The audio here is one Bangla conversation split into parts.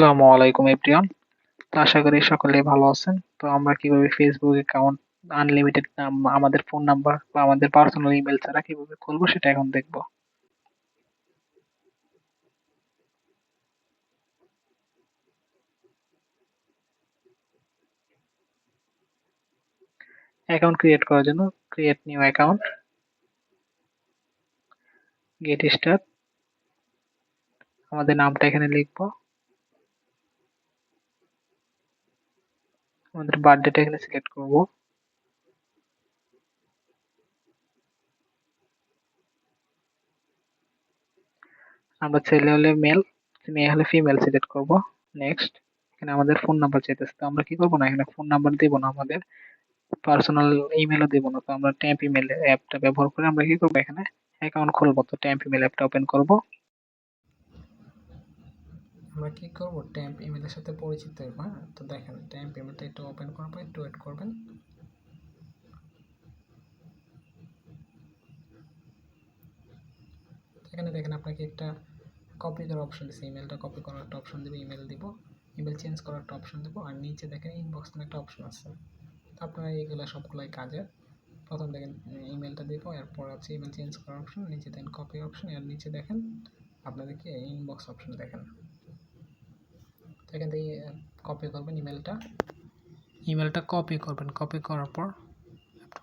আসসালামু আলাইকুম এভরিওয়ান। তো আশা করি সকলেই ভালো আছেন। তো আমরা কিভাবে ফেসবুক অ্যাকাউন্ট আনলিমিটেড আমাদের ফোন নাম্বার বা আমাদের পার্সোনাল ইমেল ছাড়া কিভাবে খুলবো সেটা এখন দেখবো। অ্যাকাউন্ট ক্রিয়েট করার জন্য create new account, get start, আমাদের নামটা এখানে লিখবো, আমাদের বার্থডেটা এখানে সিলেক্ট করব। আমরা ছেলে হলে মেল, মেয়ে হলে ফিমেল সিলেক্ট করব। নেক্সট, এখানে আমাদের ফোন নাম্বার চাইতেছে, তো আমরা কি করবো না, এখানে ফোন নাম্বার দিব না, আমাদের পার্সোনাল ইমেলও দিব না। তো আমরা ট্যাম্প ইমেল অ্যাপটা ব্যবহার করে আমরা কি করবো, এখানে অ্যাকাউন্ট খুলবো। তো ট্যাম্প ইমেল অ্যাপটা ওপেন করব। আমরা কি করব, ট্যাম্প ইমেলের সাথে পরিচিত হইব। হ্যাঁ, তো দেখেন ট্যাম্প ইমেলটা একটু ওপেন করবো, একটু ওয়েট করবেন। এখানে দেখেন আপনাকে একটা কপি করার অপশন দিচ্ছে, ইমেলটা কপি করার একটা অপশন দেবে, ইমেল দিব, ইমেল চেঞ্জ করার একটা অপশন দেবো, আর নিচে দেখেন ইনবক্স নামে একটা অপশন আছে। তো আপনারা এইগুলো সবগুলাই কাজের। প্রথম দেখেন ইমেলটা দিব, এরপর আছে ইমেল চেঞ্জ করার অপশন, নিচে দেখেন কপি অপশন, আর নিচে দেখেন আপনাদেরকে ইনবক্স অপশন দেখেন। তো এখান থেকে কপি করবেন ইমেলটা কপি করবেন। কপি করার পর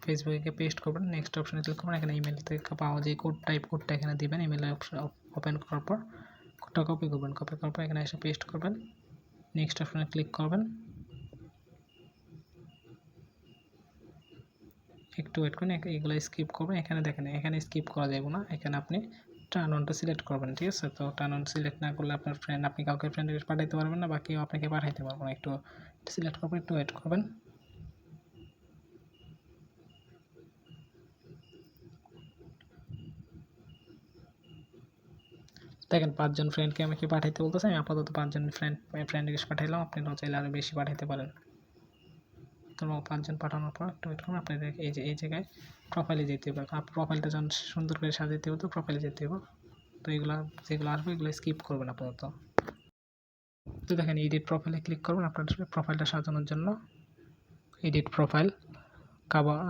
ফেসবুকে পেস্ট করবেন, নেক্সট অপশনে ক্লিক করবেন। এখানে ইমেল থেকে পাওয়া যে কোডটা এখানে দিবেন। ইমেলের অপশন ওপেন করার পর কোডটা কপি করবেন। কপি করার পর এখানে এসে পেস্ট করবেন, নেক্সট অপশনে ক্লিক করবেন, একটু ওয়েট করুন, এগুলো স্কিপ করবেন। এখানে দেখেন এখানে স্কিপ করা যাবে না, এখানে আপনি টার্ন অনটা সিলেক্ট করবেন। ঠিক আছে, তো টার্ন অন সিলেক্ট না করলে আপনার ফ্রেন্ড, আপনি কাউকে ফ্রেন্ড রিকোয়েস্ট পাঠাইতে পারবেন না, বা কেউ আপনাকে পাঠাইতে পারবেন না। একটু সিলেক্ট করবেন, একটু ওয়েট করবেন। দেখেন 5 জন ফ্রেন্ডকে আমাকে পাঠাইতে বলতেছে, আমি আপাতত 5 জন ফ্রেন্ড রিকোয়েস্ট পাঠাইলাম। আপনারাও চাইলে আরও বেশি পাঠাইতে পারেন। তো 5 জন পাঠানোর পর একটু ওয়েট করুন। আপনাদের এই জায়গায় প্রোফাইলে যেতে হবে। প্রোফাইলটা যখন সুন্দর করে সাজাতে হবে, তো প্রোফাইলে যেতে হবে। তো এগুলো যেগুলো আসবে এগুলো স্কিপ করবেন আপাতত। তো দেখেন এডিট প্রোফাইলে ক্লিক করবেন আপনার প্রোফাইলটা সাজানোর জন্য। এডিট প্রোফাইল,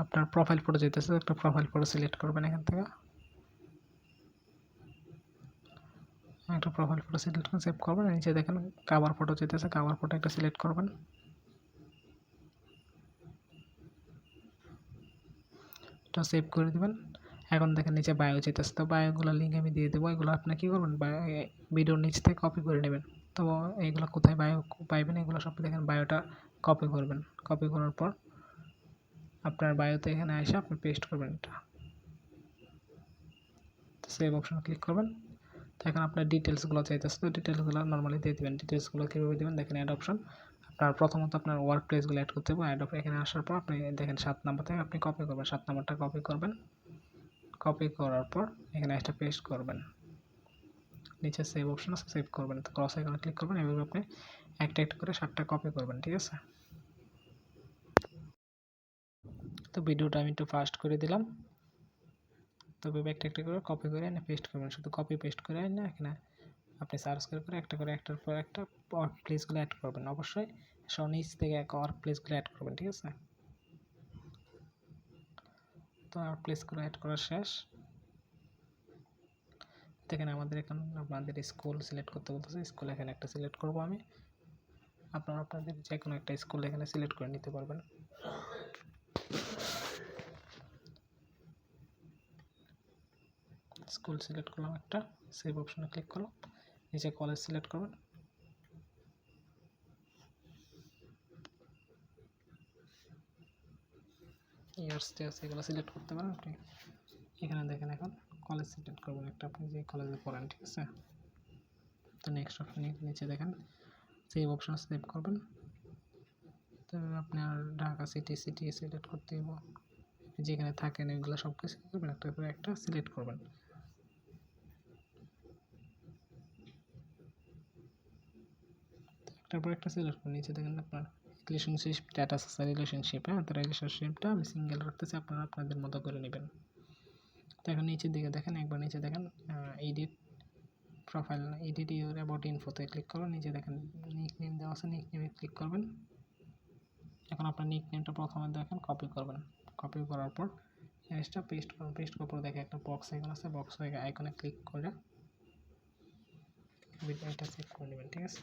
আপনার প্রোফাইল ফটো যেতেছে, একটা প্রোফাইল ফটো সিলেক্ট করবেন। এখান থেকে একটা প্রোফাইল ফটো সিলেক্ট করে সেভ করবেন। নিচে দেখেন কাভার ফটো যেতেছে, কাভার ফটো একটা সিলেক্ট করবেন। এটা সেভ করে দিবেন। এখন দেখেন নিচে বায়ো যেতেছে, তো বায়োগুলো লিঙ্ক আমি দিয়ে দেবো। এগুলো আপনি কী করবেন, ভিডিওর নিচ থেকে কপি করে নেবেন। তো এইগুলো কোথায় বায়ো পাইবেন, এগুলো সব দেখেন বায়োটা কপি করবেন। কপি করার পর আপনার বায়োতে এখানে এসে আপনি পেস্ট করবেন। এটা সেভ অপশন ক্লিক করবেন। তো এখন আপনার ডিটেলসগুলো চাইতেছে, তো ডিটেলসগুলো নর্মালি দিয়ে দেবেন। ডিটেলসগুলো কীভাবে দেবেন দেখেন, অ্যাড অপশন। আপনার প্রথমত আপনার ওয়ার্ক প্লেসগুলো অ্যাড করতে হবে। অ্যাড এখানে আসার পর আপনি দেখেন 7 নাম্বার থেকে আপনি কপি করবেন, 7 নাম্বারটা কপি করবেন। কপি করার পর এখানে একটা পেস্ট করবেন। নিচে সেভ অপশন আছে, সেভ করবেন। তো ক্রস আইকনে ক্লিক করবেন, এভাবে আপনি একটা একটা করে 7টা কপি করবেন। ঠিক আছে, তো ভিডিওটা আমি একটু ফাস্ট করে দিলাম। তবে একটা একটা করে কপি করে এনে পেস্ট করবেন। শুধু কপি পেস্ট করে না, এখানে আপনি সার্চ করে একটার পর একটা ওয়ার্ক প্লেসগুলো অ্যাড করবেন। অবশ্যই নিচ থেকে ওয়ার্ক প্লেসগুলো অ্যাড করবেন। ঠিক আছে, তো ওয়ার্ক প্লেসগুলো অ্যাড করা শেষ। দেখেন আমাদের এখন আপনাদের স্কুল সিলেক্ট করতে বলতেছে, স্কুল এখানে একটা সিলেক্ট করব আমি। আপনারা আপনাদের যে কোনো একটা স্কুল এখানে সিলেক্ট করে নিতে পারবেন। স্কুল সিলেক্ট করলাম একটা, সেভ অপশনে ক্লিক করলাম, নিচে কলেজ সিলেক্ট করবেন। ইয়ার্স টিয়ার্স এগুলো সিলেক্ট করতে পারেন আপনি। এখানে দেখেন এখন কলেজ সিলেক্ট করবেন একটা, আপনি যে কলেজে পড়েন। ঠিক আছে, তো নেক্সট অপশনে নিচে দেখেন সেভ অপশন, সেভ করবেন। তবে আপনার ঢাকা সিটি সিলেক্ট করতে হবে, যেখানে থাকেন এগুলো সব কিছু করবেন, একটা করে একটা সিলেক্ট করবেন। তারপর একটা সিলেক্ট করবেন। নিচে দেখেন আপনার রিলেশনশিপ স্ট্যাটাস আছে, রিলেশনশিপ। হ্যাঁ, তো রিলেশনশিপটা আমি সিঙ্গেল রাখতেছি, আপনারা আপনাদের মতো করে নেবেন। তো এখন নিচের দিকে দেখেন, একবার নিচে দেখেন edit profile edit your about ইনফোতে ক্লিক করবেন, নিচে দেখেন নিক নেম দেওয়া আছে, নিক নেমে ক্লিক করবেন। এখন আপনার নিক নেমটা প্রথমে দেখেন কপি করবেন, কপি করার পর জিনিসটা পেস্ট করুন, পেস্ট করার পর দেখে একটা বক্স আইকন আছে, বক্স আইকনে ক্লিক করে এটা সেভ করে নেবেন, ঠিক আছে।